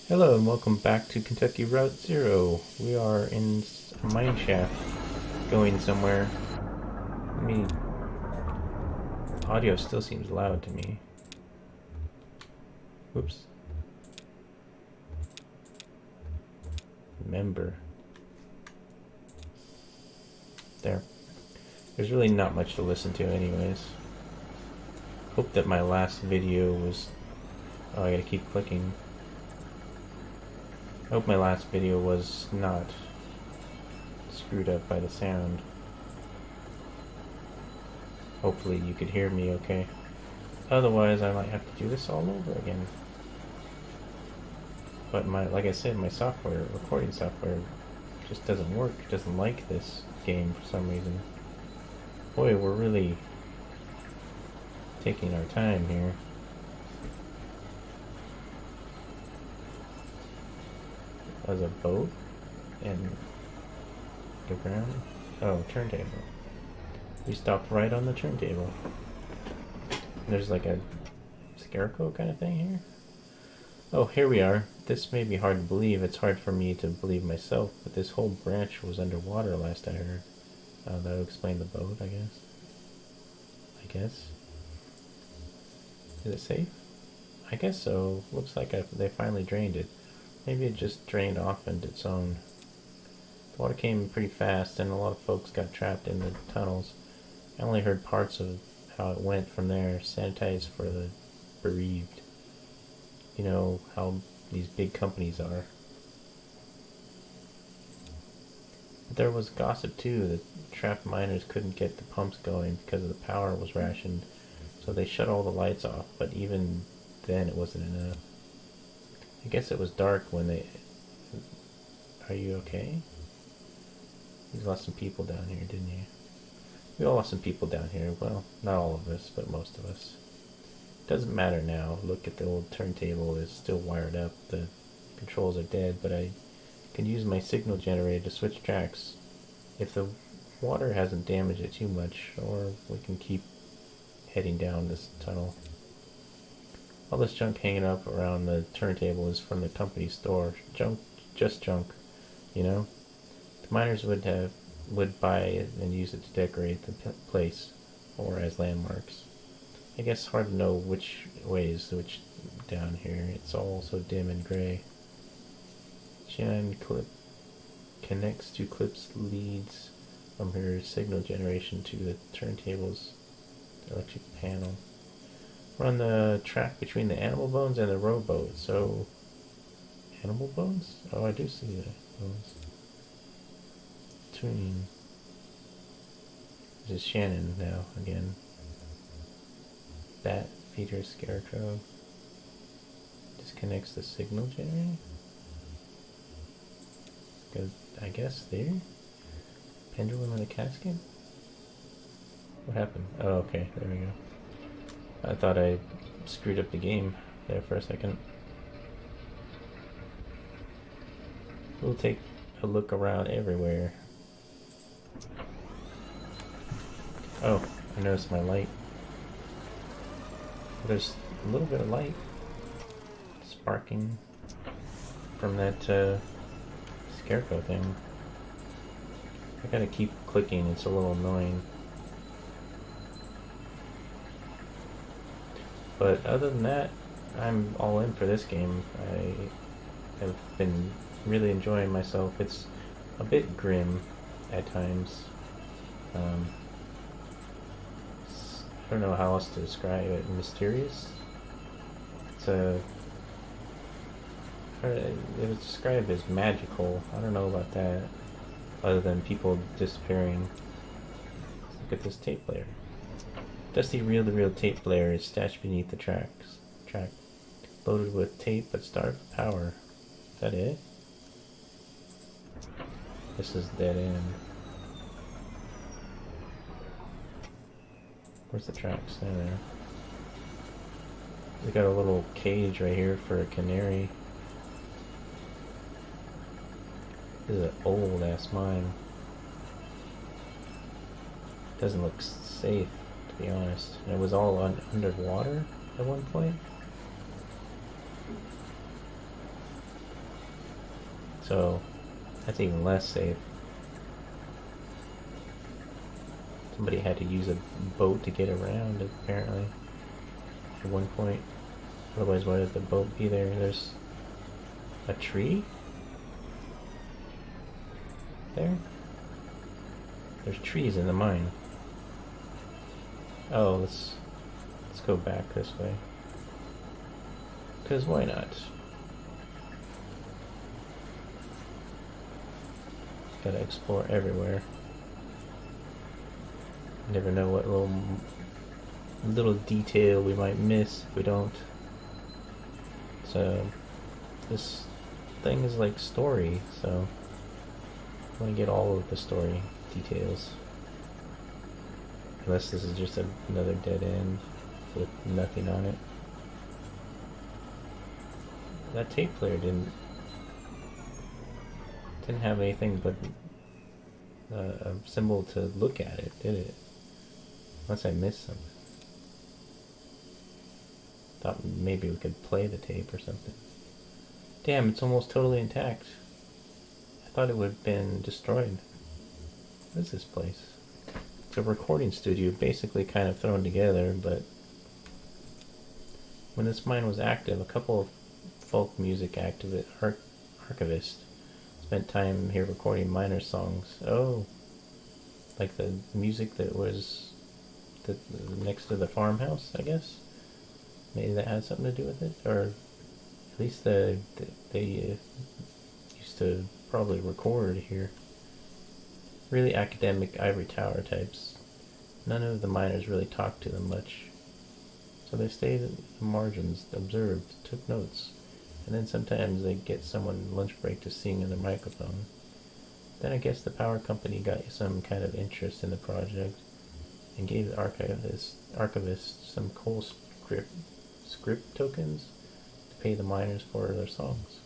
Hello and welcome back to Kentucky Route Zero. We are in a mine shaft going somewhere. I mean, audio still seems loud to me. Whoops. Remember. There. There's really not much to listen to anyways. Hope that my last video was... Oh, I gotta keep clicking. I hope my last video was not screwed up by the sound. Hopefully you could hear me okay. Otherwise, I might have to do this all over again. But like I said, my recording software, just doesn't work. It doesn't like this game for some reason. Boy, we're really taking our time here. There's a boat and the ground. Oh, turntable. We stopped right on the turntable. There's like a scarecrow kind of thing here. Oh, here we are. This may be hard to believe. It's hard for me to believe myself, but this whole branch was underwater last I heard. That would explain the boat, I guess. Is it safe? I guess so. Looks like they finally drained it. Maybe it just drained off into its own. The water came pretty fast, and a lot of folks got trapped in the tunnels. I only heard parts of how it went from there. Sanitized for the bereaved. You know how these big companies are. But there was gossip too that trapped miners couldn't get the pumps going because the power was rationed, so they shut all the lights off, but even then it wasn't enough. I guess it was dark when they... Are you okay? You lost some people down here, didn't you? We all lost some people down here. Well, not all of us, but most of us. Doesn't matter now. Look at the old turntable. It's still wired up. The controls are dead, but I can use my signal generator to switch tracks. If the water hasn't damaged it too much, or we can keep heading down this tunnel. All this junk hanging up around the turntable is from the company store. Junk, just junk, you know? The miners would buy it and use it to decorate the place, or as landmarks. I guess hard to know which way is which down here. It's all so dim and gray. Jan clip connects two clips leads from her signal generation to the turntable's electric panel. We're on the track between the animal bones and the rowboat, so... Animal bones? Oh, I do see the bones. Between... This is Shannon now, again. Bat, feeder, scarecrow. Disconnects the signal generator? Goes, I guess, there? Pendulum in a casket? What happened? Oh, okay, there we go. I thought I screwed up the game there for a second. We'll take a look around everywhere. Oh, I noticed my light. There's a little bit of light sparking from that scarecrow thing. I gotta keep clicking, it's a little annoying. But other than that, I'm all in for this game. I have been really enjoying myself. It's a bit grim at times. I don't know how else to describe it. Mysterious? It was described as magical. I don't know about that. Other than people disappearing. Look at this tape player. Dusty reel-to-reel tape player is stashed beneath the track. Loaded with tape but starved of power. Is that it? This is dead end. Where's the tracks? There. We got a little cage right here for a canary. This is an old ass mine. Doesn't look safe, to be honest. And it was all underwater at one point. So that's even less safe. Somebody had to use a boat to get around, apparently, at one point. Otherwise, why would the boat be there? There's a tree there? There's trees in the mine. Oh, let's go back this way. Because why not? Gotta explore everywhere. Never know what little detail we might miss if we don't. So this thing is like story, so I want to get all of the story details. Unless this is just another dead end with nothing on it. That tape player didn't have anything but a symbol to look at it, did it? Unless I missed something. Thought maybe we could play the tape or something. Damn, it's almost totally intact. I thought it would have been destroyed. What is this place? It's a recording studio, basically kind of thrown together, but when this mine was active, a couple of folk music archivists spent time here recording miner songs. Oh, like the music that was next to the farmhouse, I guess? Maybe that has something to do with it? Or at least they used to probably record here. Really academic ivory tower types. None of the miners really talked to them much. So they stayed at the margins, observed, took notes, and then sometimes they'd get someone lunch break to sing in the microphone. Then I guess the power company got some kind of interest in the project and gave the archivist some coal script tokens to pay the miners for their songs.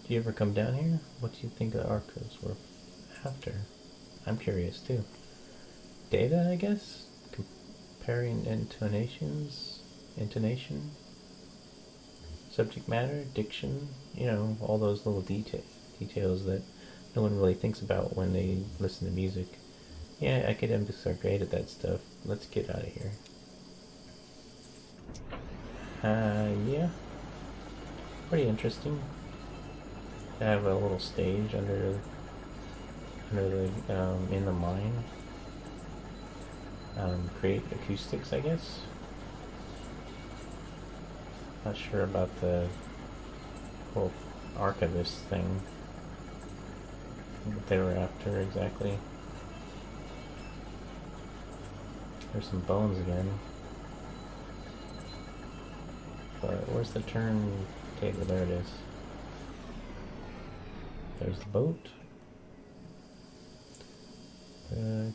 Do you ever come down here? What do you think the archives were after? I'm curious too. Data, I guess? Comparing intonation, subject matter, diction, all those little details that no one really thinks about when they listen to music. Yeah, academics are great at that stuff. Let's get out of here. Yeah. Pretty interesting. I have a little stage under the in the mine. Create acoustics, I guess. Not sure about the whole archivist thing. What they were after exactly. There's some bones again. But where's the turntable? There it is. There's the boat. We're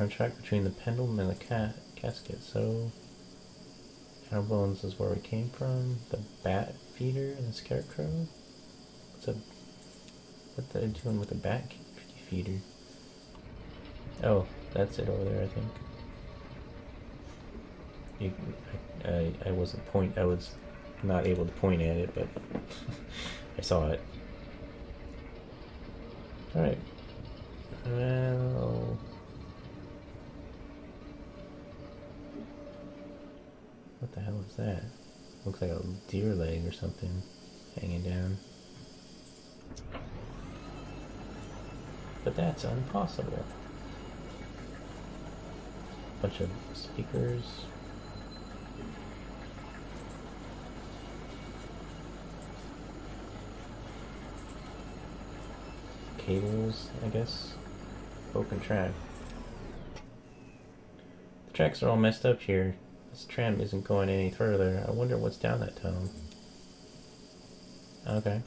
on track between the pendulum and the casket, so our bones is where we came from. The bat feeder and the scarecrow. What they're doing with the bat feeder? Oh, that's it over there, I think. I was not able to point at it, but I saw it. Alright. Well, what the hell is that? Looks like a deer leg or something hanging down. But that's impossible. Bunch of speakers. Cables, I guess. Broken track. The tracks are all messed up here. This tram isn't going any further. I wonder what's down that tunnel. Okay.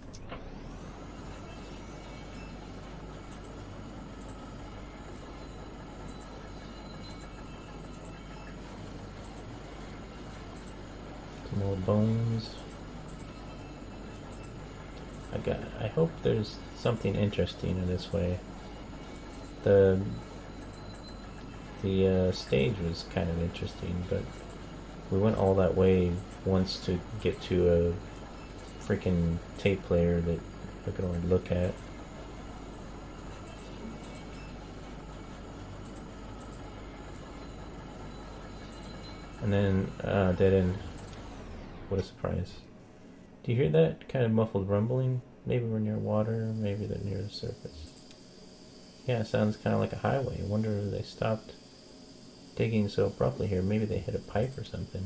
Some more bones. I hope there's something interesting in this way. The stage was kind of interesting, but we went all that way once to get to freaking tape player that I could only look at. And then, dead end. What a surprise. Do you hear that kind of muffled rumbling? Maybe we're near water, maybe they're near the surface. Yeah, it sounds kind of like a highway. I wonder if they stopped digging so abruptly here. Maybe they hit a pipe or something.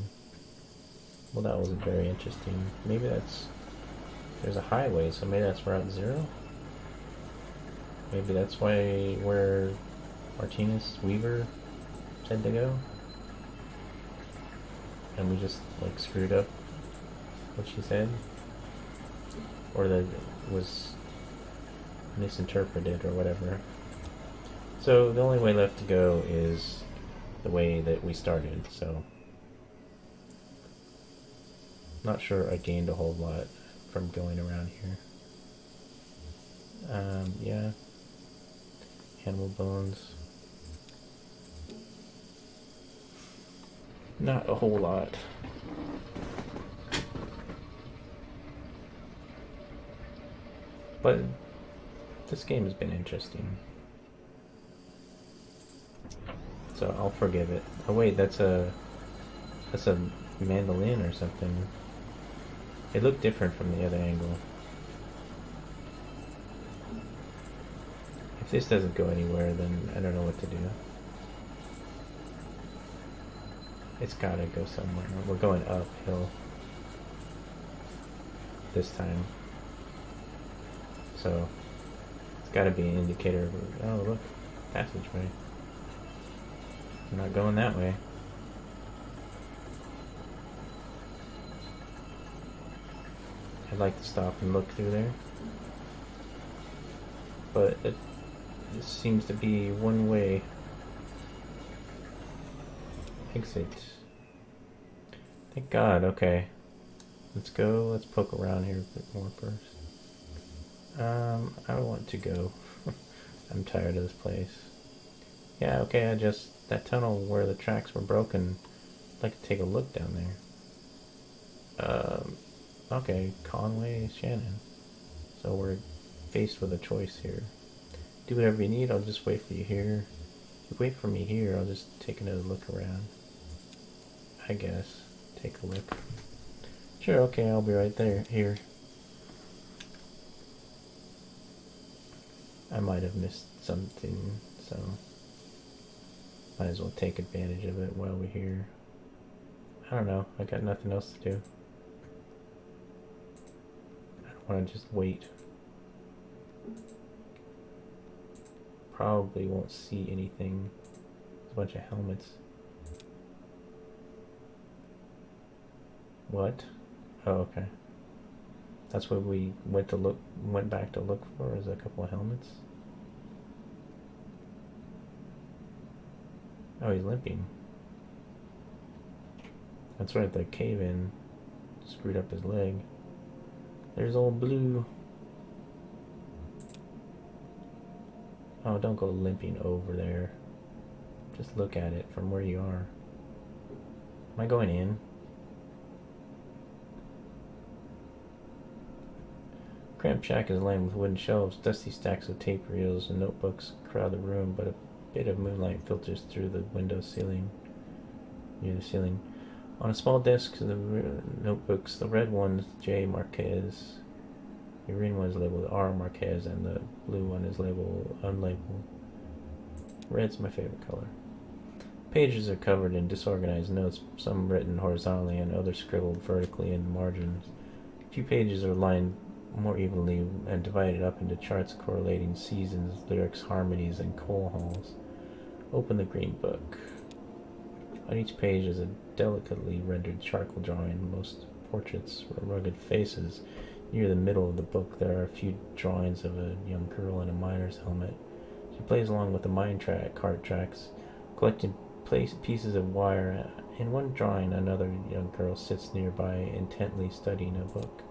Well, that wasn't very interesting. Maybe that's... There's a highway, so maybe that's Route 0? Maybe that's where Martinez Weaver said to go? And we just, like, screwed up what she said? Or that it was misinterpreted or whatever. So the only way left to go is the way that we started, so... Not sure I gained a whole lot from going around here. Yeah. Animal bones. Not a whole lot. But this game has been interesting. So I'll forgive it. Oh wait, that's a mandolin or something. It looked different from the other angle. If this doesn't go anywhere, then I don't know what to do. It's gotta go somewhere. We're going uphill this time. So it's gotta be an indicator of, oh look, passageway. I'm not going that way. I'd like to stop and look through there. But it seems to be one way exit. Thank God, okay. Let's go, let's poke around here a bit more first. I want to go. I'm tired of this place. Yeah, okay, that tunnel where the tracks were broken, I'd like to take a look down there. Okay, Conway, Shannon. So we're faced with a choice here. Do whatever you need, I'll just wait for you here. If you wait for me here, I'll just take another look around. I guess. Take a look. Sure, okay, I'll be right there, here. I might have missed something, so might as well take advantage of it while we're here. I don't know, I got nothing else to do. I don't want to just wait. Probably won't see anything. There's a bunch of helmets. What? Oh, okay. That's what we went back to look for, is a couple of helmets. Oh, he's limping. That's right, the cave-in screwed up his leg. There's old Blue. Oh, don't go limping over there. Just look at it from where you are. Am I going in? Cramped shack is lined with wooden shelves. Dusty stacks of tape reels and notebooks crowd the room, but a bit of moonlight filters through the window ceiling. Near the ceiling. On a small desk, the notebooks, the red one, J. Marquez. The green one is labeled R. Marquez, and the blue one is labeled unlabeled. Red's my favorite color. Pages are covered in disorganized notes, some written horizontally and others scribbled vertically in the margins. A few pages are lined more evenly and divided up into charts correlating seasons, lyrics, harmonies, and coal halls. Open the green book. On each page is a delicately rendered charcoal drawing, most portraits or rugged faces. Near the middle of the book there are a few drawings of a young girl in a miner's helmet. She plays along with the cart tracks, collecting pieces of wire. In one drawing, another young girl sits nearby, intently studying a book.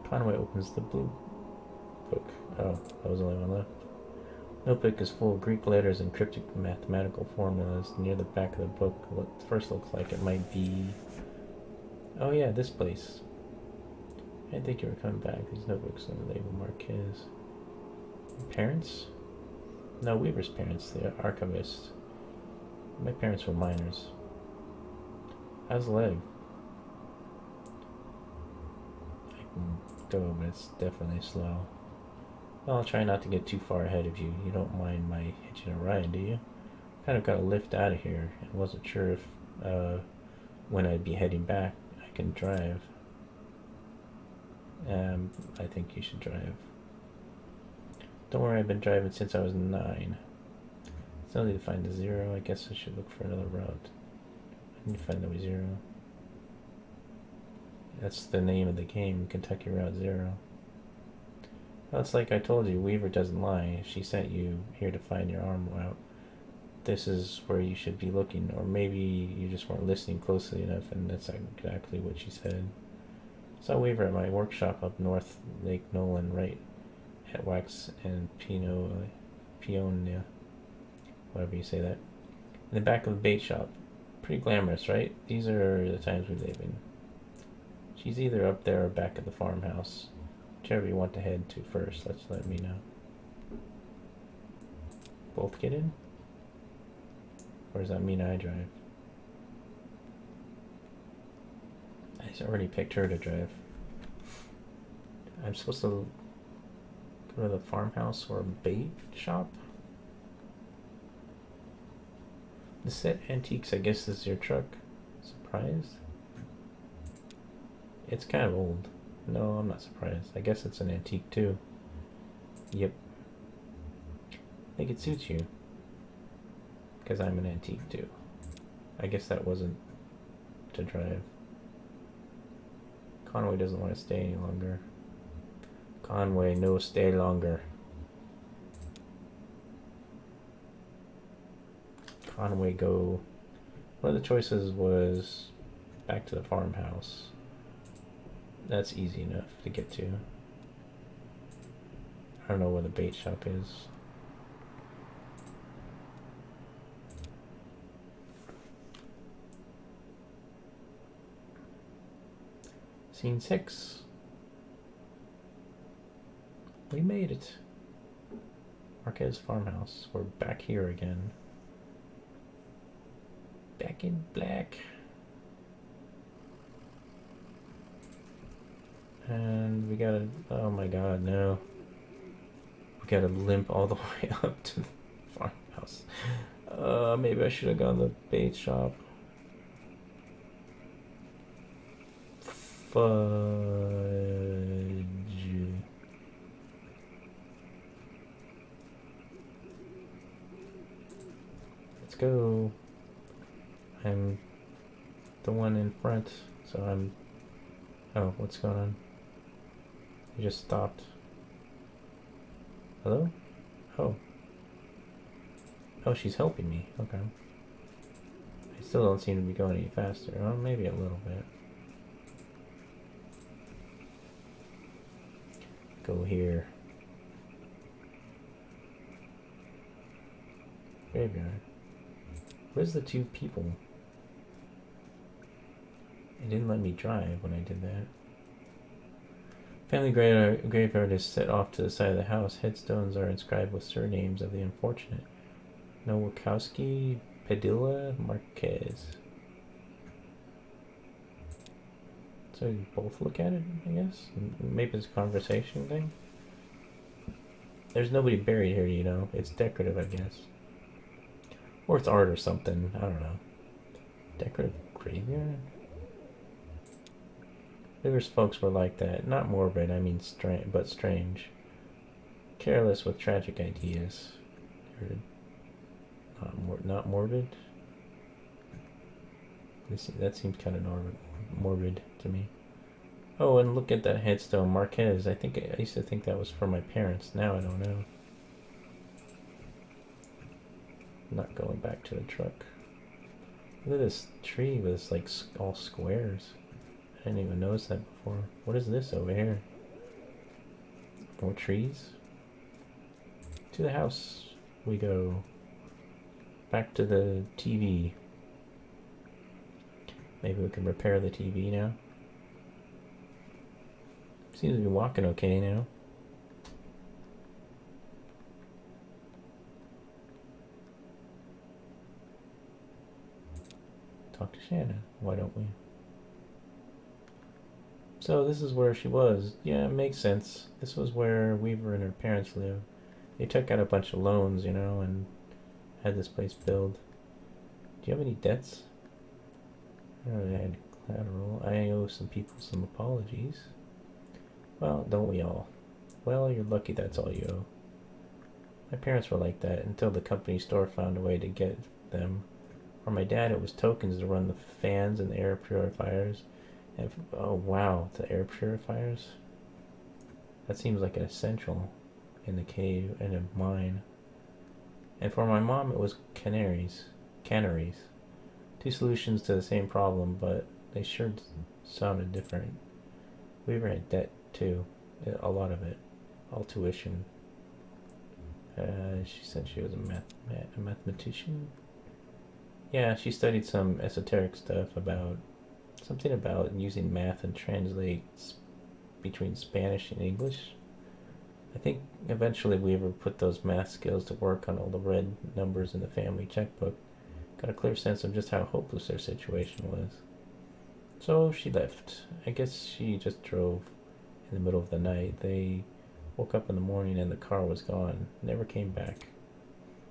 Conway opens the blue book. Oh, that was the only one left. Notebook is full of Greek letters and cryptic mathematical formulas. Near the back of the book, what first looks like it might be... Oh yeah, this place. I didn't think you were coming back. These notebooks on the label Marquez. Parents? No, Weaver's parents, the archivist. My parents were miners. How's the leg? I can go, but it's definitely slow. Well, I'll try not to get too far ahead of you. You don't mind my hitching a ride, do you? Kind of got a lift out of here and wasn't sure if when I'd be heading back I can drive. I think you should drive. Don't worry, I've been driving since I was 9. Still need to find the 0. I guess I should look for another route. I need to find the 0. That's the name of the game, Kentucky Route 0. Well, it's like I told you, Weaver doesn't lie. She sent you here to find your arm route. This is where you should be looking, or maybe you just weren't listening closely enough, and that's exactly what she said. Saw Weaver at my workshop up north Lake Nolan, right at Wax and Peonia, whatever you say that. In the back of the bait shop. Pretty glamorous, right? These are the times we live in. She's either up there or back at the farmhouse. Whichever you want to head to first, let me know. Both get in? Or does that mean I drive? I already picked her to drive. I'm supposed to go to the farmhouse or a bait shop? The set antiques, I guess this is your truck. Surprised? It's kind of old. No, I'm not surprised. I guess it's an antique too. Yep. I think it suits you. Because I'm an antique too. I guess that wasn't to drive. Conway doesn't want to stay any longer. Conway, no stay longer. Conway, go. One of the choices was back to the farmhouse. That's easy enough to get to. I don't know where the bait shop is. Scene 6. We made it. Marquez farmhouse. We're back here again. Back in black. And we gotta, oh my god, no. We gotta limp all the way up to the farmhouse. Maybe I should have gone to the bait shop. Fudge. Let's go. I'm the one in front, so I'm... Oh, what's going on? You just stopped. Hello? Oh. Oh, she's helping me. Okay. I still don't seem to be going any faster. Oh, maybe a little bit. Go here. Graveyard. Where's the 2 people? It didn't let me drive when I did that. Family graveyard is set off to the side of the house. Headstones are inscribed with surnames of the unfortunate. Nowakowski, Padilla, Marquez. So you both look at it, I guess? Maybe it's a conversation thing? There's nobody buried here, you know. It's decorative, I guess. Or it's art or something. I don't know. Decorative graveyard? Weaver's folks were like that. Not morbid, I mean but strange. Careless with tragic ideas. Not morbid? That seems kind of morbid to me. Oh, and look at that headstone. Marquez. I used to think that was for my parents. Now I don't know. I'm not going back to the truck. Look at this tree with this, like, all squares. I didn't even notice that before. What is this over here? More trees? To the house we go. Back to the TV. Maybe we can repair the TV now. Seems to be walking okay now. Talk to Shannon. Why don't we? So this is where she was. Yeah, it makes sense. This was where Weaver and her parents lived. They took out a bunch of loans, you know, and had this place built. Do you have any debts? I had collateral. I owe some people some apologies. Well, don't we all? Well, you're lucky that's all you owe. My parents were like that until the company store found a way to get them. For my dad, it was tokens to run the fans and the air purifiers. And oh wow, the air purifiers? That seems like an essential in the cave and a mine. And for my mom, it was canaries. Two solutions to the same problem, but they sure sounded different. Weaver had debt too, a lot of it, all tuition. She said she was a mathematician. Yeah, she studied some esoteric stuff about something about using math and translate between Spanish and English. I think eventually Weaver put those math skills to work on all the red numbers in the family checkbook. Got a clear sense of just how hopeless their situation was. So she left. I guess she just drove in the middle of the night. They woke up in the morning and the car was gone. Never came back.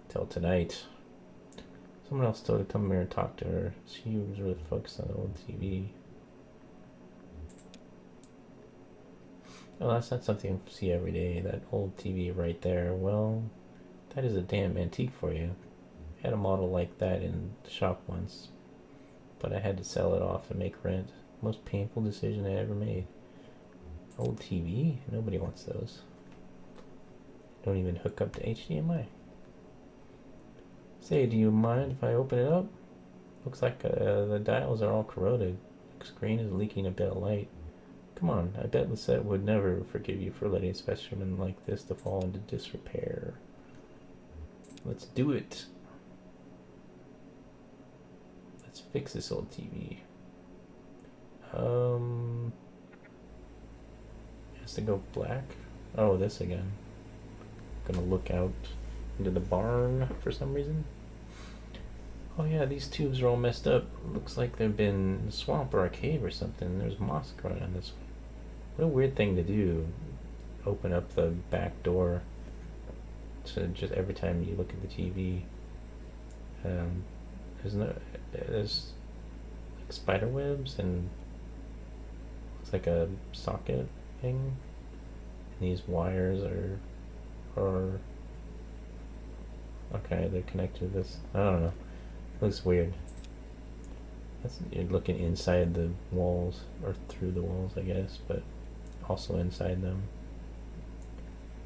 Till tonight. Someone else told her to come here and talk to her. She was really focused on the old TV. Oh, that's not something you see every day. That old TV right there. Well, that is a damn antique for you. I had a model like that in the shop once, but I had to sell it off and make rent. Most painful decision I ever made. Old TV? Nobody wants those. Don't even hook up to HDMI. Say, do you mind if I open it up? Looks like the dials are all corroded. The screen is leaking a bit of light. Come on, I bet Lisette would never forgive you for letting a specimen like this to fall into disrepair. Let's do it. Let's fix this old TV. Has to go black. Oh, this again. Gonna look out into the barn for some reason. Oh yeah, these tubes are all messed up. Looks like they've been in a swamp or a cave or something. There's moss growing on this one. What a weird thing to do. Open up the back door to just every time you look at the TV. There's like spider webs and it's like a socket thing. And these wires are okay. They're connected to this. I don't know. Looks weird. You're looking inside the walls or through the walls, I guess, but also inside them.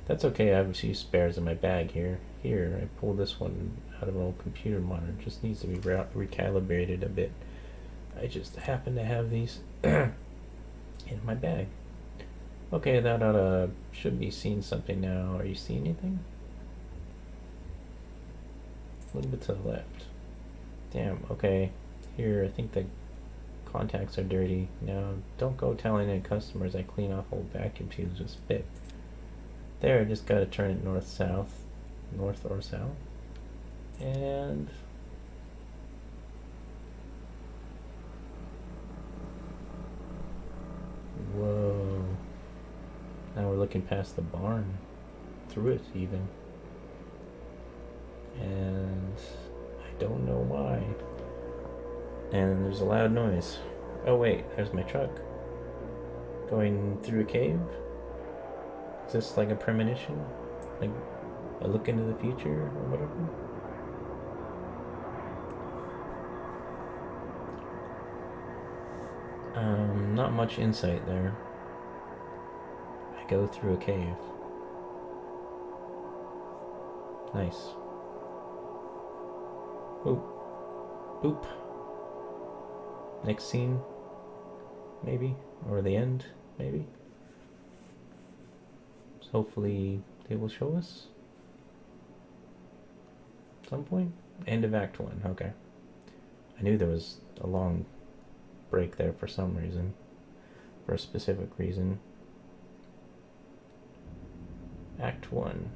That's okay. I have a few spares in my bag here. Here, I pulled this one out of an old computer monitor. It just needs to be recalibrated a bit. I just happen to have these in my bag. Okay, that should be seeing something now. Are you seeing anything? A little bit to the left. Damn, okay. Here, I think the contacts are dirty. Now, don't go telling any customers I clean off old vacuum tubes with spit. There, just gotta turn it north-south. North or south. And... whoa. Now we're looking past the barn. Through it, even. And... I don't know why. And there's a loud noise. Oh wait, there's my truck. Going through a cave? Is this like a premonition? Like a look into the future or whatever? Not much insight there. I go through a cave. Nice. Boop. Boop. Next scene, maybe, or the end, maybe. So hopefully they will show us at some point. End of Act 1, okay. I knew there was a long break there for some reason, for a specific reason. Act 1.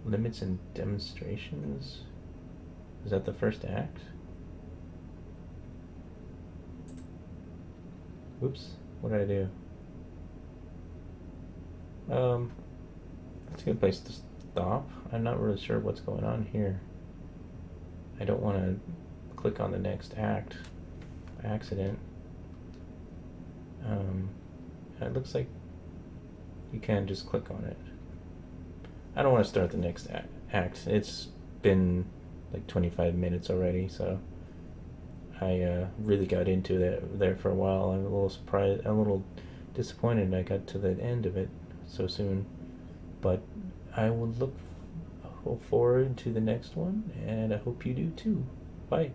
Limits and demonstrations. Is that the first act? Oops, what did I do? That's a good place to stop. I'm not really sure what's going on here. I don't want to click on the next act by accident. It looks like you can just click on it. I don't want to start the next act. It's been like 25 minutes already, so I really got into that there for a while. I'm a little surprised, a little disappointed I got to the end of it so soon, but I will look forward to the next one, and I hope you do too. Bye.